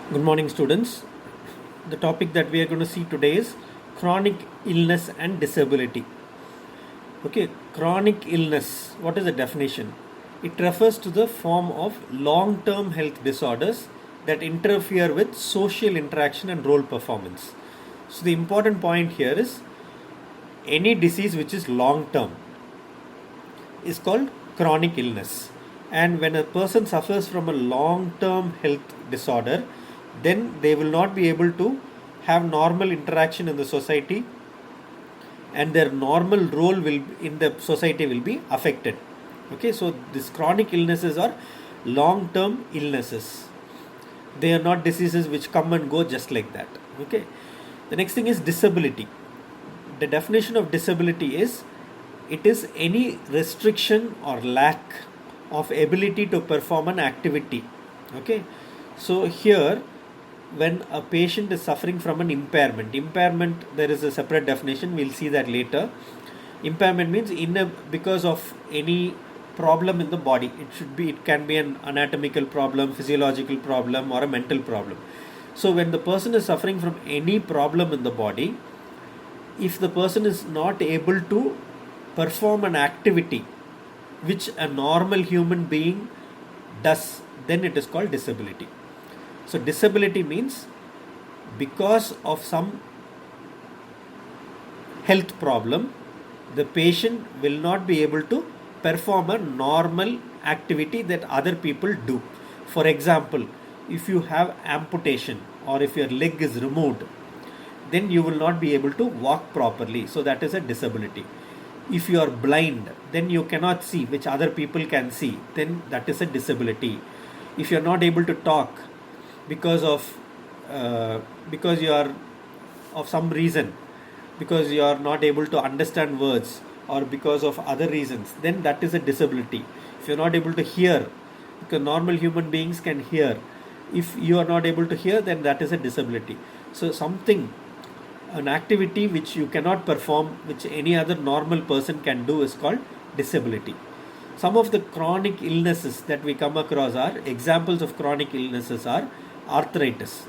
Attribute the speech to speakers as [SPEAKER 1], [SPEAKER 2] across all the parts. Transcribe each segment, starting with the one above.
[SPEAKER 1] Good morning, students. The topic that we are going to see today is chronic illness and disability. Okay, chronic illness. What is the definition? It refers to the form of long term health disorders that interfere with social interaction and role performance. So, the important point here is any disease which is long term is called chronic illness. And when a person suffers from a long term health disorder, then they will not be able to have normal interaction in the society, and their normal role will in the society will be affected. Okay, so these chronic illnesses are long term illnesses. They are not diseases which come and go just like that. Okay, the next thing is disability. The definition of disability is it is any restriction or lack of ability to perform an activity. Okay, so here when a patient is suffering from an impairment, there is a separate definition, we'll see that later. Impairment means because of any problem in the body. It can be an anatomical problem, physiological problem, or a mental problem. So when the person is suffering from any problem in the body, if the person is not able to perform an activity which a normal human being does, then it is called disability. So disability means because of some health problem, the patient will not be able to perform a normal activity that other people do. For example, if you have amputation or if your leg is removed, then you will not be able to walk properly. So that is a disability. If you are blind, then you cannot see, which other people can see, then that is a disability. If you are not able to talk because you are of some reason, because you are not able to understand words, or because of other reasons, then that is a disability. If you are not able to hear, because normal human beings can hear, if you are not able to hear, then that is a disability. So an activity which you cannot perform, which any other normal person can do, is called disability. Some of the chronic illnesses that we come across are examples of chronic illnesses are arthritis.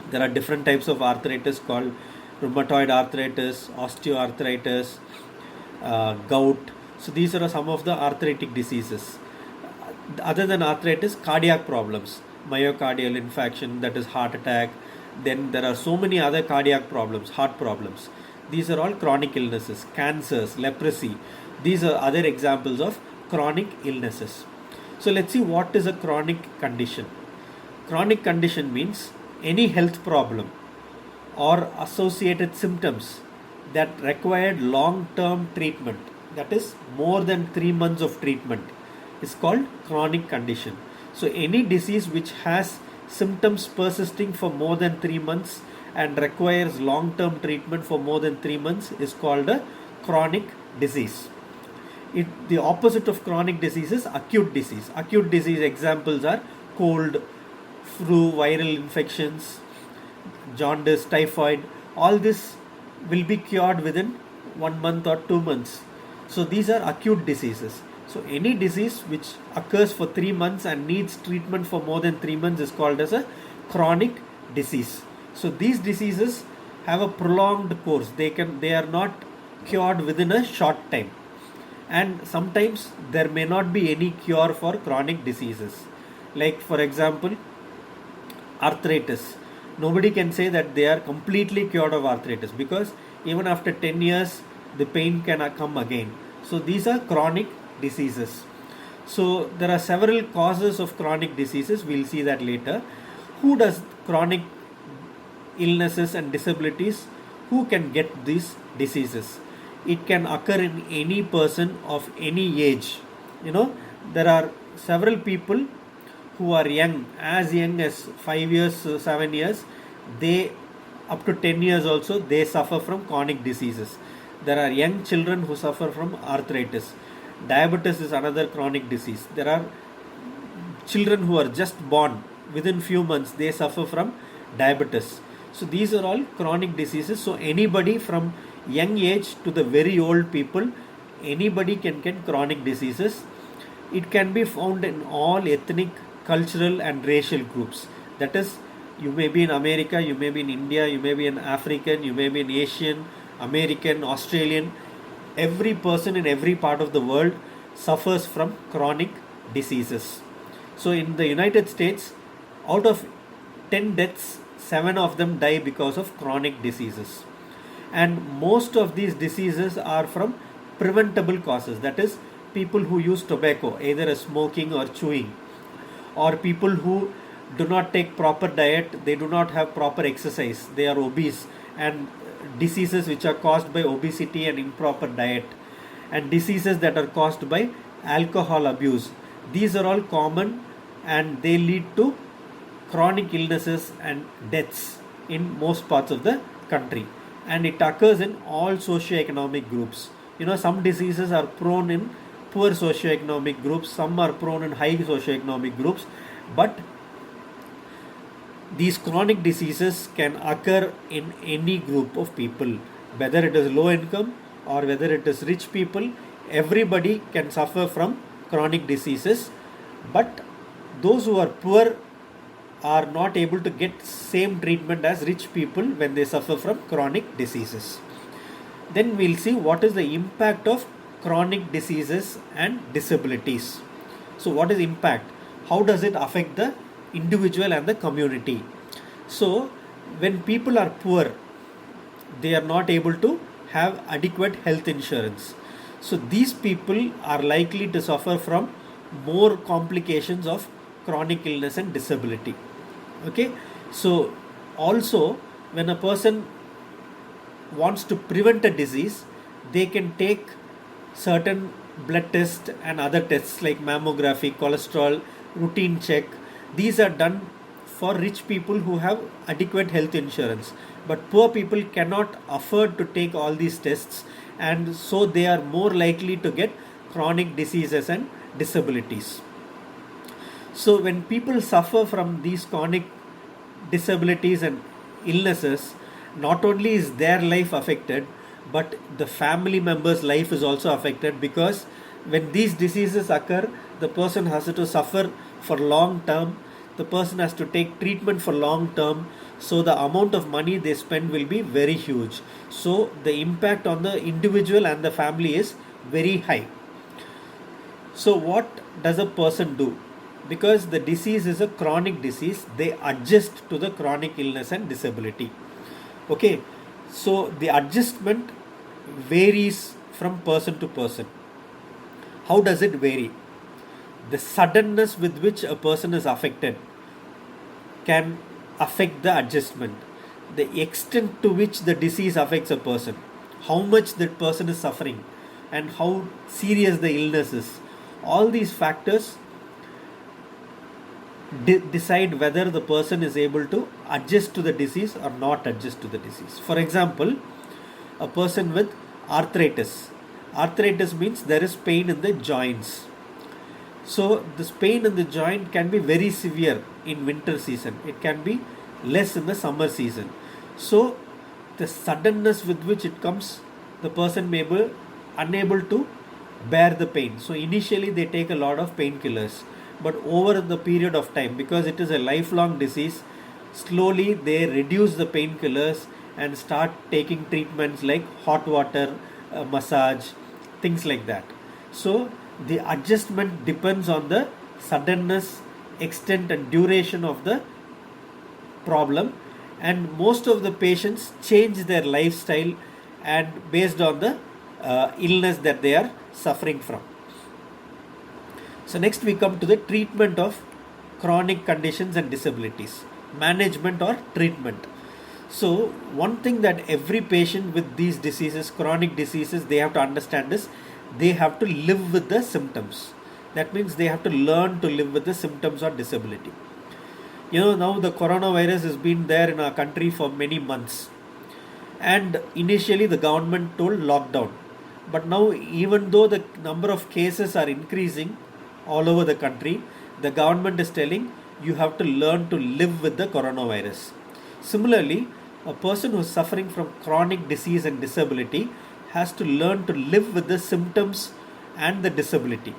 [SPEAKER 1] There are different types of arthritis called rheumatoid arthritis, osteoarthritis, gout. So these are some of the arthritic diseases. Other than arthritis, cardiac problems, myocardial infarction, that is heart attack. Then there are so many other cardiac problems, heart problems. These are all chronic illnesses. Cancers, leprosy, these are other examples of chronic illnesses. So let's see what is a chronic condition. Chronic condition means any health problem or associated symptoms that required long term treatment, that is more than 3 months of treatment, is called chronic condition. So any disease which has symptoms persisting for more than 3 months and requires long term treatment for more than 3 months is called a chronic disease. The opposite of chronic disease is acute disease. Acute disease examples are cold, flu, viral infections, jaundice, typhoid. All this will be cured within 1 month or 2 months. So these are acute diseases. So any disease which occurs for 3 months and needs treatment for more than 3 months is called as a chronic disease. So these diseases have a prolonged course. They are not cured within a short time. And sometimes there may not be any cure for chronic diseases. Like for example, arthritis. Nobody can say that they are completely cured of arthritis, because even after 10 years the pain can come again. So these are chronic diseases. So there are several causes of chronic diseases. We'll see that later. Who does chronic illnesses and disabilities? Who can get these diseases? It can occur in any person of any age. There are several people who are young as 5 years, 7 years, they up to 10 years also, they suffer from chronic diseases. There are young children who suffer from arthritis. Diabetes is another chronic disease. There are children who are just born, within few months they suffer from diabetes. So these are all chronic diseases. So anybody from young age to the very old people, anybody can get chronic diseases. It can be found in all ethnic, cultural and racial groups. That is, You may be in America, you may be in India, you may be an African, you may be an Asian, American, Australian. Every person in every part of the world suffers from chronic diseases. So in the United States, out of 10 deaths, 7 of them die because of chronic diseases. And most of these diseases are from preventable causes, that is, people who use tobacco, either as smoking or chewing, or people who do not take proper diet, they do not have proper exercise, they are obese, and diseases which are caused by obesity and improper diet, and diseases that are caused by alcohol abuse. These are all common and they lead to chronic illnesses and deaths in most parts of the country, and it occurs in all socioeconomic groups. Some diseases are prone in poor socioeconomic groups, some are prone in high socioeconomic groups, but these chronic diseases can occur in any group of people, whether it is low income or whether it is rich people. Everybody can suffer from chronic diseases, but those who are poor are not able to get same treatment as rich people when they suffer from chronic diseases. Then we'll see what is the impact of chronic diseases and disabilities. So what is impact? How does it affect the individual and the community? So when people are poor, they are not able to have adequate health insurance. So these people are likely to suffer from more complications of chronic illness and disability. Okay, so also when a person wants to prevent a disease, they can take certain blood tests and other tests like mammography, cholesterol, routine check. These are done for rich people who have adequate health insurance, but poor people cannot afford to take all these tests, and so they are more likely to get chronic diseases and disabilities. So when people suffer from these chronic disabilities and illnesses, not only is their life affected, but the family member's life is also affected, because when these diseases occur, the person has to suffer for long term, the person has to take treatment for long term, so the amount of money they spend will be very huge. So the impact on the individual and the family is very high. So what does a person do? Because the disease is a chronic disease, they adjust to the chronic illness and disability. Okay, so the adjustment varies from person to person. How does it vary? The suddenness with which a person is affected can affect the adjustment. The extent to which the disease affects a person, how much that person is suffering, and how serious the illness is, all these factors decide whether the person is able to adjust to the disease or not adjust to the disease. For example, a person with arthritis. Arthritis means there is pain in the joints. So this pain in the joint can be very severe in winter season. It can be less in the summer season. So the suddenness with which it comes, the person may be unable to bear the pain. So initially they take a lot of painkillers, but over the period of time, because it is a lifelong disease, slowly they reduce the painkillers and start taking treatments like hot water, massage, things like that. So the adjustment depends on the suddenness, extent and duration of the problem, and most of the patients change their lifestyle and based on the illness that they are suffering from. So next we come to the treatment of chronic conditions and disabilities, management or treatment. So one thing that every patient with these diseases, chronic diseases, they have to understand is they have to live with the symptoms. That means they have to learn to live with the symptoms or disability. Now the coronavirus has been there in our country for many months, and initially the government told lockdown, but now even though the number of cases are increasing all over the country, the government is telling you have to learn to live with the coronavirus. Similarly, a person who is suffering from chronic disease and disability has to learn to live with the symptoms and the disability.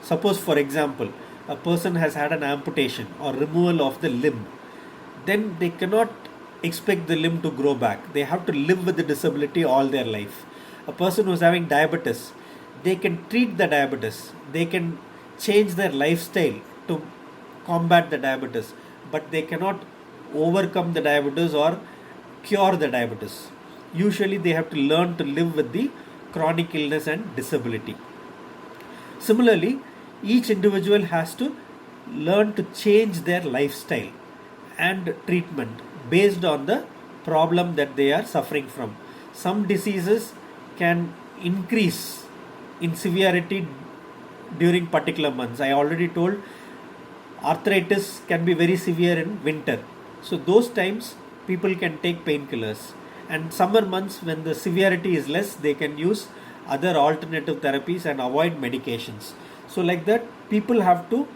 [SPEAKER 1] Suppose, for example, a person has had an amputation or removal of the limb, then they cannot expect the limb to grow back. They have to live with the disability all their life. A person who's having diabetes, they can treat the diabetes, they can change their lifestyle to combat the diabetes, but they cannot overcome the diabetes or cure the diabetes. Usually, they have to learn to live with the chronic illness and disability. Similarly, each individual has to learn to change their lifestyle and treatment based on the problem that they are suffering from. Some diseases can increase in severity during particular months. I already told arthritis can be very severe in winter. So those times people can take painkillers. And summer months when the severity is less, they can use other alternative therapies and avoid medications. So like that, people have to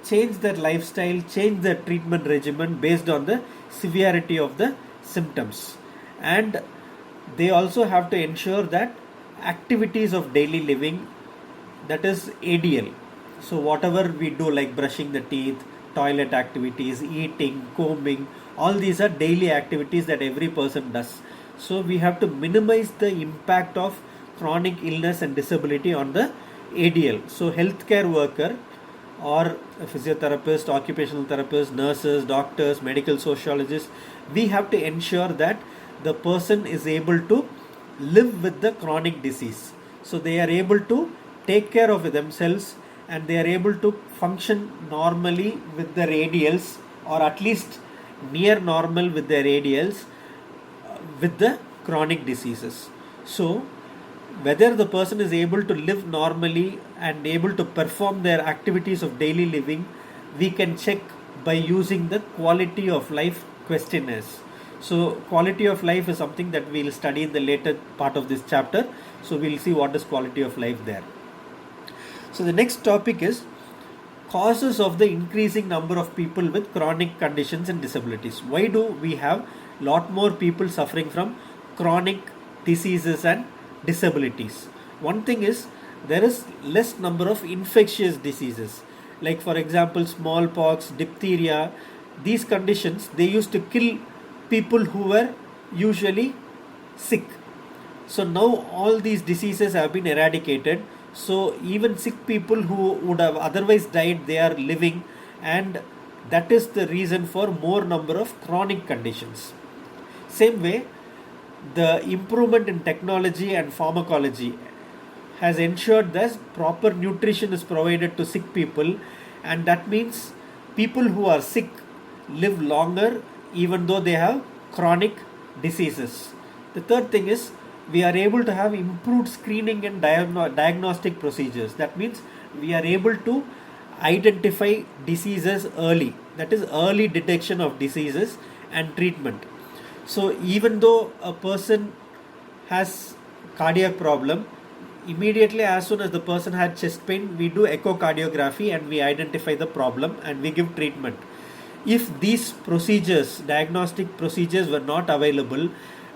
[SPEAKER 1] change their lifestyle, change their treatment regimen based on the severity of the symptoms. And they also have to ensure that activities of daily living, that is ADL. So whatever we do, like brushing the teeth, toilet activities, eating, combing, all these are daily activities that every person does. So we have to minimize the impact of chronic illness and disability on the ADL. So healthcare worker or a physiotherapist, occupational therapist, nurses, doctors, medical sociologists, we have to ensure that the person is able to live with the chronic disease. So they are able to take care of themselves and they are able to function normally with their ADLs, or at least near normal with their ADLs with the chronic diseases. So whether the person is able to live normally and able to perform their activities of daily living, we can check by using the quality of life questionnaires. So quality of life is something that we'll study in the later part of this chapter. So we'll see what is quality of life there. So the next topic is causes of the increasing number of people with chronic conditions and disabilities. Why do we have lot more people suffering from chronic diseases and disabilities? One thing is there is less number of infectious diseases, like for example smallpox, diphtheria. These conditions, they used to kill people who were usually sick. So now all these diseases have been eradicated. So even sick people who would have otherwise died, they are living, and that is the reason for more number of chronic conditions. Same way, the improvement in technology and pharmacology has ensured that proper nutrition is provided to sick people, and that means people who are sick live longer even though they have chronic diseases. The third thing is we are able to have improved screening and diagnostic procedures. That means we are able to identify diseases early, that is early detection of diseases and treatment. So even though a person has cardiac problem, immediately as soon as the person had chest pain, we do echocardiography and we identify the problem and we give treatment. If these procedures, diagnostic procedures, were not available,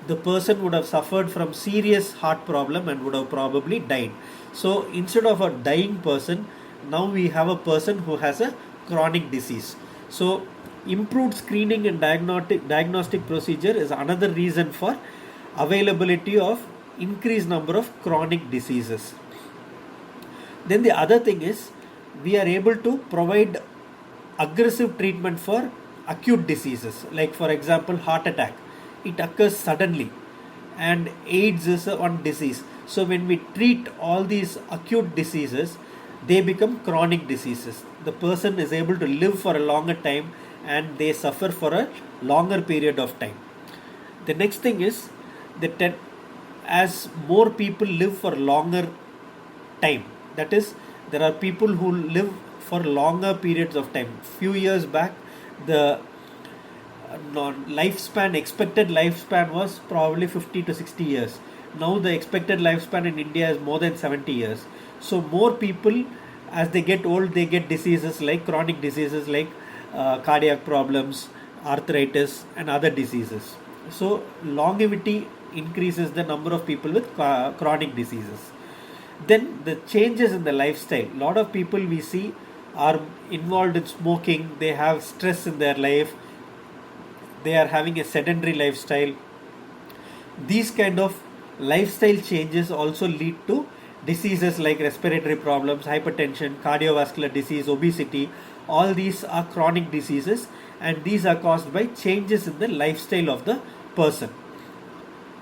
[SPEAKER 1] the person would have suffered from serious heart problem and would have probably died. So instead of a dying person, now we have a person who has a chronic disease. So improved screening and diagnostic procedure is another reason for availability of increased number of chronic diseases. Then the other thing is we are able to provide aggressive treatment for acute diseases, like for example heart attack. It occurs suddenly, and AIDS is one disease. So when we treat all these acute diseases, they become chronic diseases. The person is able to live for a longer time and they suffer for a longer period of time. The next thing is that as more people live for longer time, that is there are people who live for longer periods of time. Few years back, the expected lifespan was probably 50 to 60 years. Now the expected lifespan in India is more than 70 years. So more people, as they get old, they get diseases like chronic diseases like cardiac problems, arthritis and other diseases. So longevity increases the number of people with chronic diseases. Then the changes in the lifestyle. A lot of people we see are involved in smoking, they have stress in their life, they are having a sedentary lifestyle. These kind of lifestyle changes also lead to diseases like respiratory problems, hypertension, cardiovascular disease, obesity. All these are chronic diseases, and these are caused by changes in the lifestyle of the person.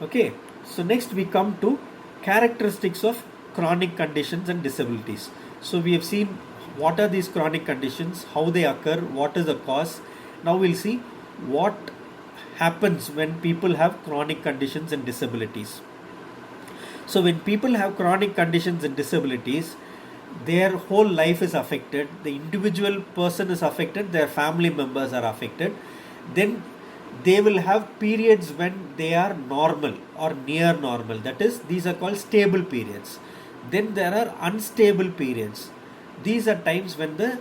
[SPEAKER 1] Okay, so next we come to characteristics of chronic conditions and disabilities. So we have seen what are these chronic conditions, how they occur, what is the cause. Now we'll see what happens when people have chronic conditions and disabilities. So when people have chronic conditions and disabilities, their whole life is affected, the individual person is affected, their family members are affected. Then they will have periods when they are normal or near normal, that is, these are called stable periods. Then there are unstable periods. These are times when the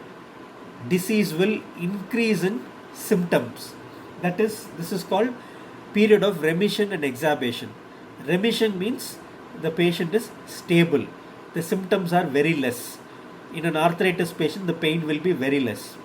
[SPEAKER 1] disease will increase in symptoms, that is, this is called period of remission and exacerbation. Remission means the patient is stable, the symptoms are very less. In an arthritis patient, the pain will be very less.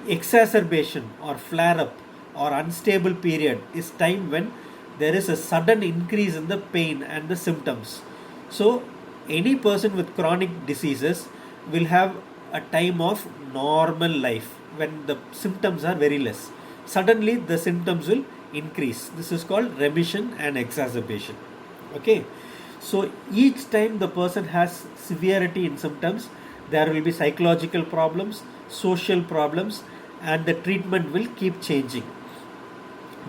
[SPEAKER 1] Exacerbation or flare up or unstable period is time when there is a sudden increase in the pain and the symptoms. So any person with chronic diseases will have a time of normal life when the symptoms are very less. Suddenly the symptoms will increase. This is called remission and exacerbation. Okay, so each time the person has severity in symptoms, there will be psychological problems, social problems, and the treatment will keep changing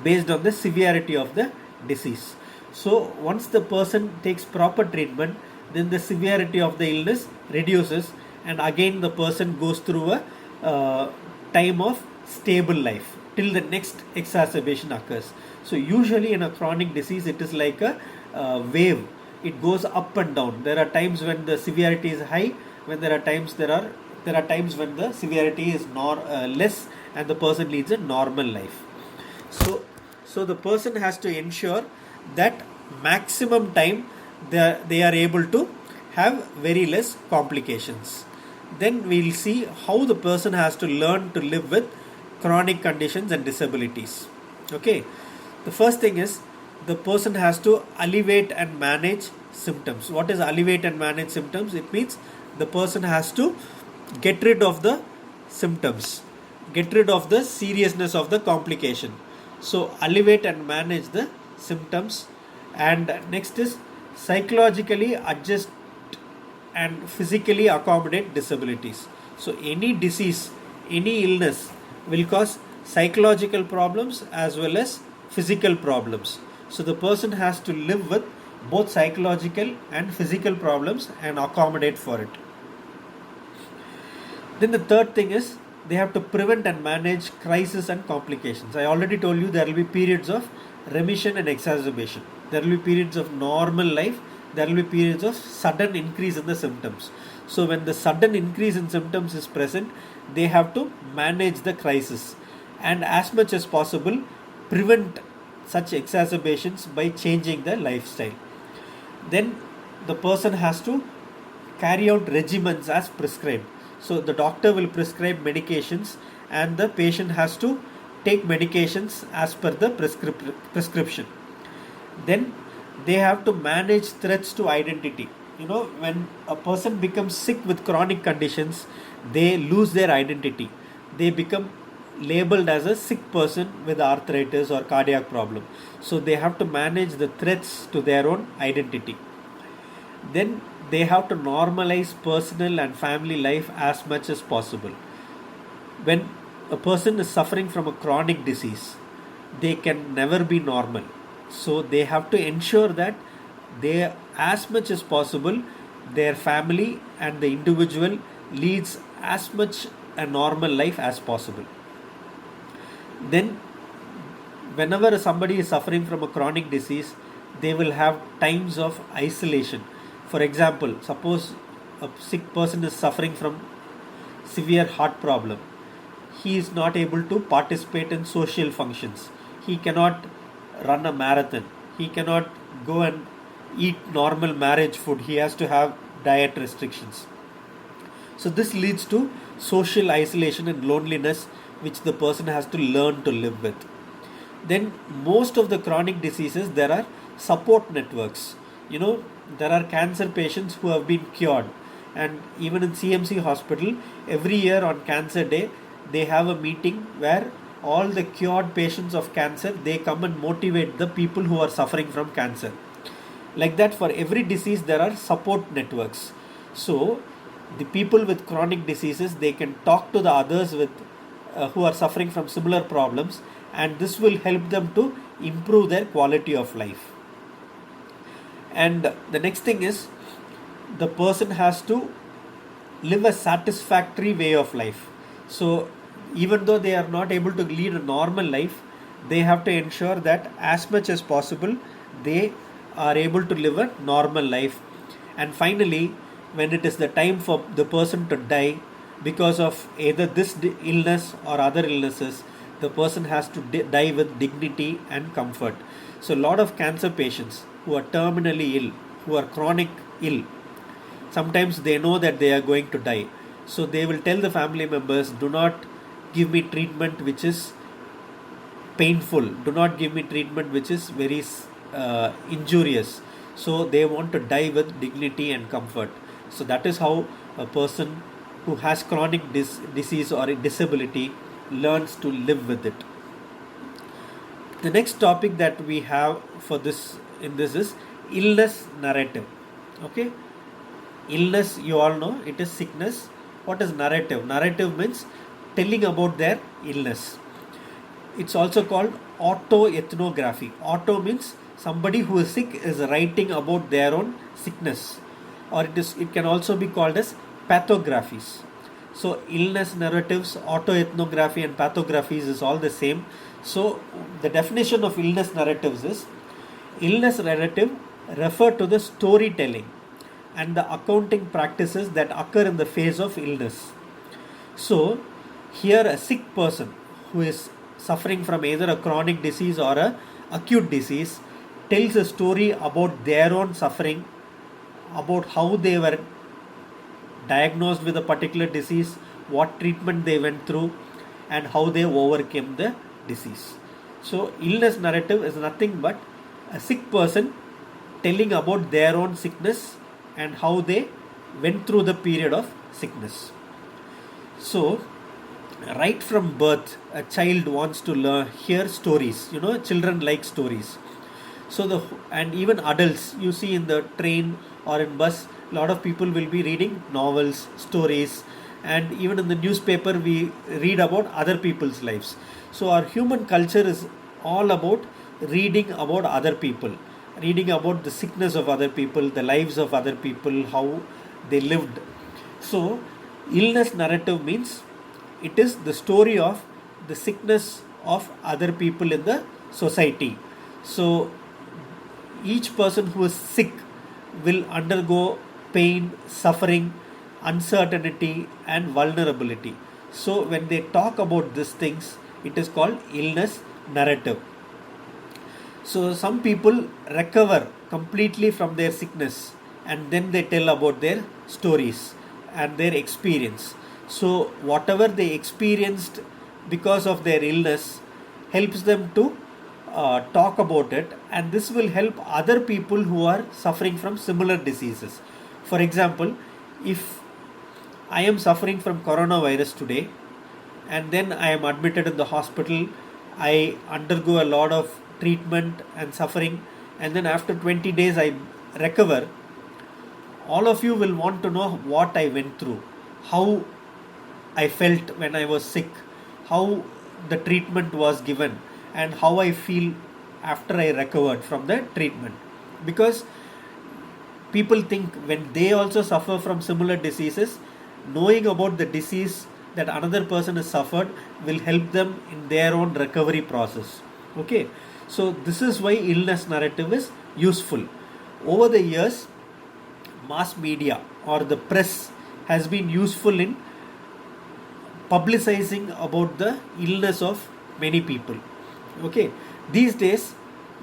[SPEAKER 1] based on the severity of the disease. So once the person takes proper treatment, then the severity of the illness reduces, and again the person goes through a time of stable life till the next exacerbation occurs. So usually in a chronic disease, it is like a wave. It goes up and down. There are times when the severity is high, when there are times when the severity is less, and the person leads a normal life. So the person has to ensure that maximum time they are able to have very less complications. Then we'll see how the person has to learn to live with chronic conditions and disabilities. Okay, the first thing is the person has to alleviate and manage symptoms. What is alleviate and manage symptoms? It means the person has to get rid of the symptoms, get rid of the seriousness of the complication. So alleviate and manage the symptoms. And next is psychologically adjust and physically accommodate disabilities. So any disease, any illness will cause psychological problems as well as physical problems. So the person has to live with both psychological and physical problems and accommodate for it. Then the third thing is they have to prevent and manage crisis and complications. I already told you there will be periods of remission and exacerbation. There will be periods of normal life. There will be periods of sudden increase in the symptoms. So when the sudden increase in symptoms is present, they have to manage the crisis and as much as possible prevent such exacerbations by changing the lifestyle. Then the person has to carry out regimens as prescribed. So the doctor will prescribe medications and the patient has to take medications as per the prescription. Then they have to manage threats to identity. When a person becomes sick with chronic conditions, they lose their identity. They become labeled as a sick person with arthritis or cardiac problem. So they have to manage the threats to their own identity. Then they have to normalize personal and family life as much as possible. When a person is suffering from a chronic disease, they can never be normal. So they have to ensure that they, as much as possible, their family and the individual leads as much a normal life as possible. Then whenever somebody is suffering from a chronic disease, they will have times of isolation. For example, suppose a sick person is suffering from severe heart problem. He is not able to participate in social functions. He cannot run a marathon. He cannot go and eat normal marriage food. He has to have diet restrictions. So this leads to social isolation and loneliness, which the person has to learn to live with. Then most of the chronic diseases, there are support networks. There are cancer patients who have been cured, and even in CMC hospital, every year on cancer day, they have a meeting where all the cured patients of cancer, they come and motivate the people who are suffering from cancer. Like that, for every disease there are support networks. So the people with chronic diseases, they can talk to the others with who are suffering from similar problems, and this will help them to improve their quality of life. And the next thing is, the person has to live a satisfactory way of life. So even though they are not able to lead a normal life, they have to ensure that as much as possible they are able to live a normal life. And finally, when it is the time for the person to die because of either this illness or other illnesses, the person has to die with dignity and comfort. So a lot of cancer patients who are terminally ill, who are chronic ill, sometimes they know that they are going to die. So they will tell the family members, do not give me treatment which is painful, do not give me treatment which is very injurious. So they want to die with dignity and comfort. So that is how a person who has chronic disease or a disability learns to live with it. The next topic that we have for this in this is illness narrative. Okay, illness, you all know, it is sickness. What is narrative? Narrative means telling about their illness. It's also called autoethnography. Auto means somebody who is sick is writing about their own sickness, or it can also be called as pathographies. So illness narratives, autoethnography and pathographies is all the same. So the definition of illness narratives is, illness narrative refer to the storytelling and the accounting practices that occur in the phase of illness. So here a sick person who is suffering from either a chronic disease or a acute disease tells a story about their own suffering, about how they were diagnosed with a particular disease, what treatment they went through, and how they overcame the disease. So illness narrative is nothing but a sick person telling about their own sickness and how they went through the period of sickness. So right from birth, a child wants to hear stories. Children like stories. So and even adults, you see in the train or in bus, a lot of people will be reading novels, stories, and even in the newspaper we read about other people's lives. So our human culture is all about reading about other people, reading about the sickness of other people, the lives of other people, how they lived. So illness narrative means it is the story of the sickness of other people in the society. So each person who is sick will undergo pain, suffering, uncertainty, and vulnerability. So when they talk about these things, it is called illness narrative. So some people recover completely from their sickness and then they tell about their stories and their experience. So whatever they experienced because of their illness helps them to talk about it, and this will help other people who are suffering from similar diseases. For example, if I am suffering from coronavirus today and then I am admitted in the hospital, I undergo a lot of treatment and suffering, and then after 20 days I recover, all of you will want to know what I went through, how I felt when I was sick, how the treatment was given, and how I feel after I recovered from the treatment. Because people think when they also suffer from similar diseases, knowing about the disease that another person has suffered will help them in their own recovery process. Okay, so this is why illness narrative is useful. Over the years, mass media or the press has been useful in publicizing about the illness of many people. Okay, these days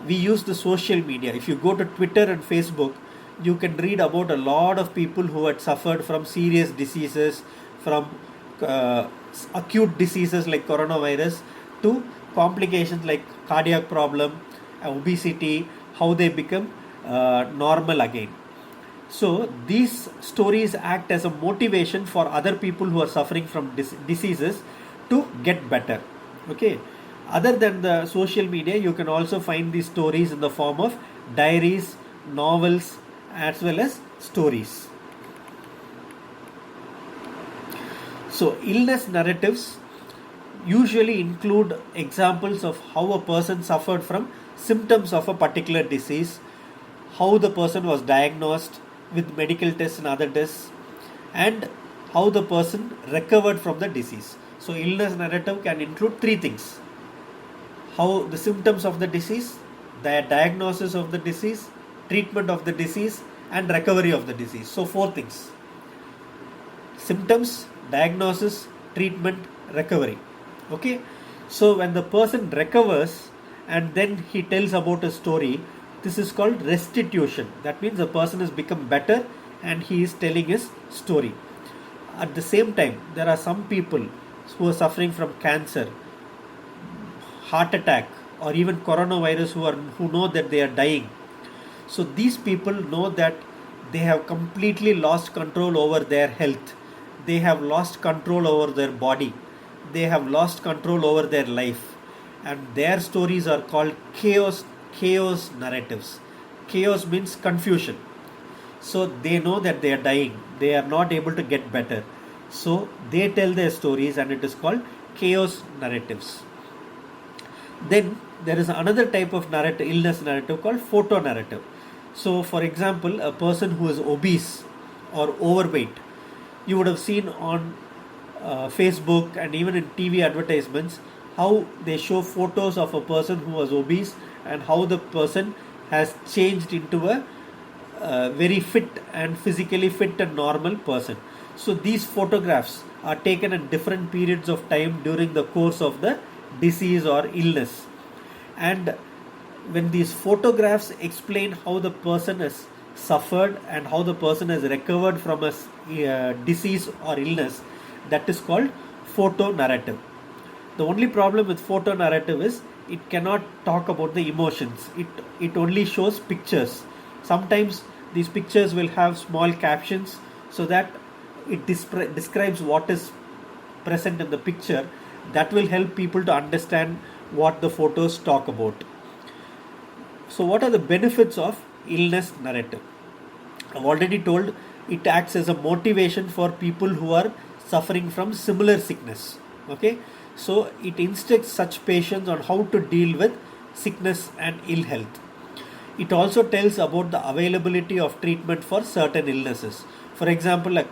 [SPEAKER 1] we use the social media. If you go to Twitter and Facebook, you can read about a lot of people who had suffered from serious diseases, from acute diseases like coronavirus, to complications like cardiac problem, obesity, how they become normal again. So these stories act as a motivation for other people who are suffering from diseases to get better. Okay. Other than the social media, you can also find these stories in the form of diaries, novels, as well as stories. So illness narratives usually include examples of how a person suffered from symptoms of a particular disease, how the person was diagnosed with medical tests and other tests, and how the person recovered from the disease. So illness narrative can include three things: how the symptoms of the disease, the diagnosis of the disease, treatment of the disease, and recovery of the disease. So four things: symptoms, diagnosis, treatment, recovery. Okay. So when the person recovers and then he tells about a story, this is called restitution. That means the person has become better and he is telling his story. At the same time, there are some people who are suffering from cancer, heart attack, or even coronavirus who know that they are dying. So these people know that they have completely lost control over their health. They have lost control over their body. They have lost control over their life. And their stories are called chaos narratives. Chaos means confusion. So they know that they are dying. They are not able to get better. So they tell their stories and it is called chaos narratives. Then there is another type of narrative, illness narrative called photo narrative. So for example, a person who is obese or overweight, you would have seen on Facebook and even in TV advertisements how they show photos of a person who was obese and how the person has changed into a very fit and physically fit and normal person. So these photographs are taken at different periods of time during the course of the disease or illness. And when these photographs explain how the person has suffered and how the person has recovered from a disease or illness, that is called photo narrative. The only problem with photo narrative is it cannot talk about the emotions. It only shows pictures. Sometimes these pictures will have small captions so that it describes what is present in the picture. That will help people to understand what the photos talk about. So what are the benefits of illness narrative? I've already told it acts as a motivation for people who are suffering from similar sickness. Okay, so it instructs such patients on how to deal with sickness and ill health. It also tells about the availability of treatment for certain illnesses. For example, a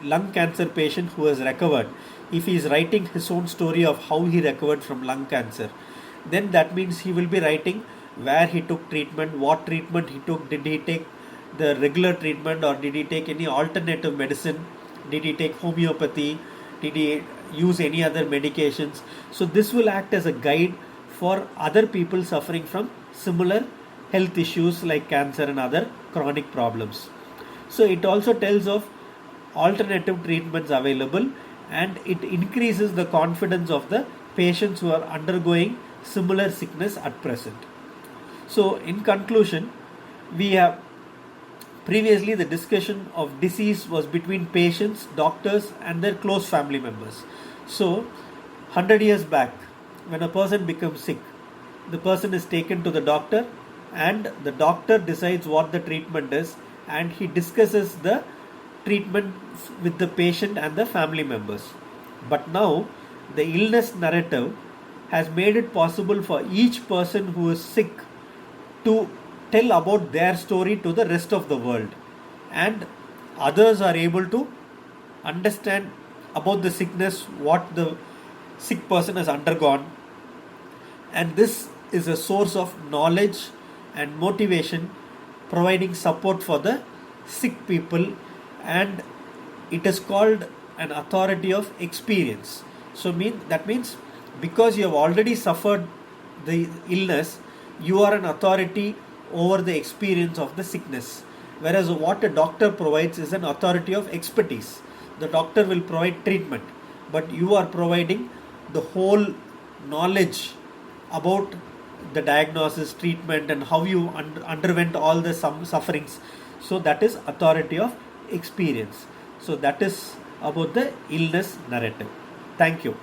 [SPEAKER 1] lung cancer patient who has recovered, if he is writing his own story of how he recovered from lung cancer, then that means he will be writing where he took treatment, what treatment he took, did he take the regular treatment or did he take any alternative medicine, did he take homeopathy, did he use any other medications. So this will act as a guide for other people suffering from similar health issues like cancer and other chronic problems. So it also tells of alternative treatments available and it increases the confidence of the patients who are undergoing similar sickness at present. So in conclusion, we have previously the discussion of disease was between patients, doctors and their close family members. So 100 years back, when a person becomes sick, the person is taken to the doctor and the doctor decides what the treatment is and he discusses the treatment with the patient and the family members. But now the illness narrative has made it possible for each person who is sick to tell about their story to the rest of the world, and others are able to understand about the sickness, what the sick person has undergone, and this is a source of knowledge and motivation, providing support for the sick people, and it is called an authority of experience. So that means because you have already suffered the illness, you are an authority over the experience of the sickness. Whereas what a doctor provides is an authority of expertise. The doctor will provide treatment, but you are providing the whole knowledge about the diagnosis, treatment, and how you underwent all the sufferings. So that is authority of experience. So that is about the illness narrative. Thank you.